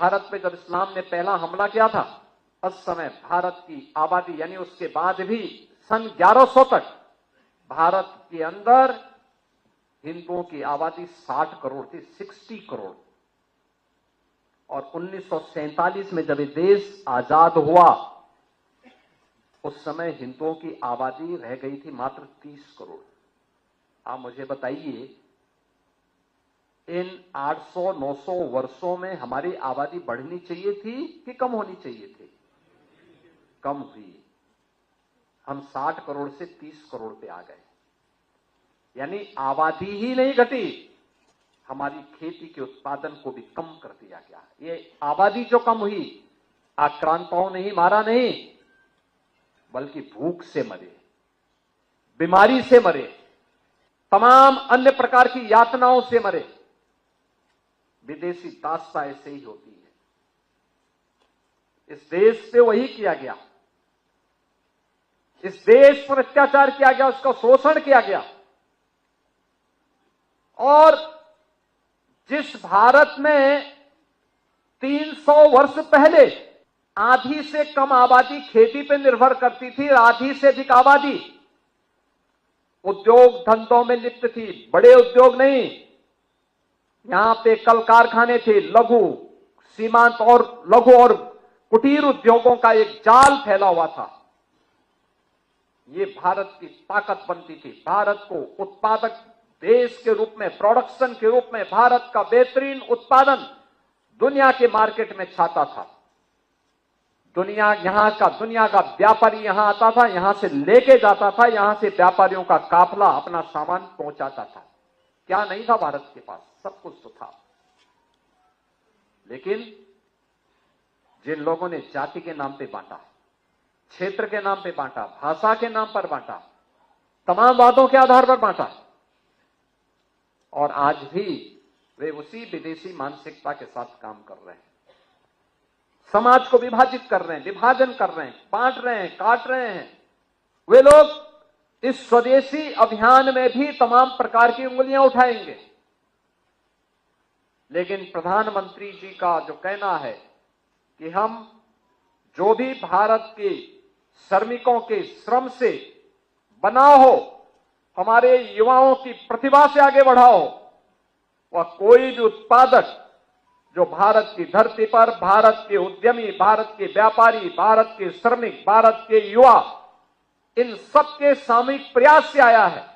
भारत पे जब इस्लाम ने पहला हमला किया था, उस समय भारत की आबादी यानी उसके बाद भी सन 1100 तक भारत के अंदर हिंदुओं की आबादी 60 करोड़ थी, 60 करोड़। और 1947 में जब ये देश आजाद हुआ, उस समय हिंदुओं की आबादी रह गई थी मात्र 30 करोड़। आप मुझे बताइए, इन 800-900 वर्षों में हमारी आबादी बढ़नी चाहिए थी कि कम होनी चाहिए थी? कम हुई। हम 60 करोड़ से 30 करोड़ पे आ गए, यानी आबादी ही नहीं घटी, हमारी खेती के उत्पादन को भी कम कर दिया गया। ये आबादी जो कम हुई, आक्रांताओं ने ही मारा नहीं, बल्कि भूख से मरे, बीमारी से मरे, तमाम अन्य प्रकार की यातनाओं से मरे। विदेशी दासता ऐसे ही होती है। इस देश पे वही किया गया, इस देश पर अत्याचार किया गया, उसका शोषण किया गया। और जिस भारत में 300 वर्ष पहले आधी से कम आबादी खेती पर निर्भर करती थी, आधी से अधिक आबादी उद्योग धंधों में लिप्त थी, बड़े उद्योग नहीं, यहां पे कल कारखाने थे, लघु सीमांत और लघु और कुटीर उद्योगों का एक जाल फैला हुआ था। ये भारत की ताकत बनती थी। भारत को उत्पादक देश के रूप में, प्रोडक्शन के रूप में भारत का बेहतरीन उत्पादन दुनिया के मार्केट में छाता था। दुनिया का व्यापारी यहां आता था, यहां से लेके जाता था, यहां से व्यापारियों का काफला अपना सामान पहुंचाता था। क्या नहीं था भारत के पास? सब कुछ तो था। लेकिन जिन लोगों ने जाति के नाम पे बांटा, क्षेत्र के नाम पे बांटा, भाषा के नाम पर बांटा, तमाम वादों के आधार पर बांटा, और आज भी वे उसी विदेशी मानसिकता के साथ काम कर रहे हैं। समाज को विभाजित कर रहे हैं, विभाजन कर रहे हैं, बांट रहे हैं, काट रहे हैं। वे लोग इस स्वदेशी अभियान में भी तमाम प्रकार की उंगलियां उठाएंगे। लेकिन प्रधानमंत्री जी का जो कहना है कि हम जो भी भारत के श्रमिकों के श्रम से बना हो, हमारे युवाओं की प्रतिभा से आगे बढ़ाओ, वह कोई भी उत्पादक जो भारत की धरती पर भारत के उद्यमी, भारत के व्यापारी, भारत के श्रमिक, भारत के युवा, इन सबके सामूहिक प्रयास से आया है।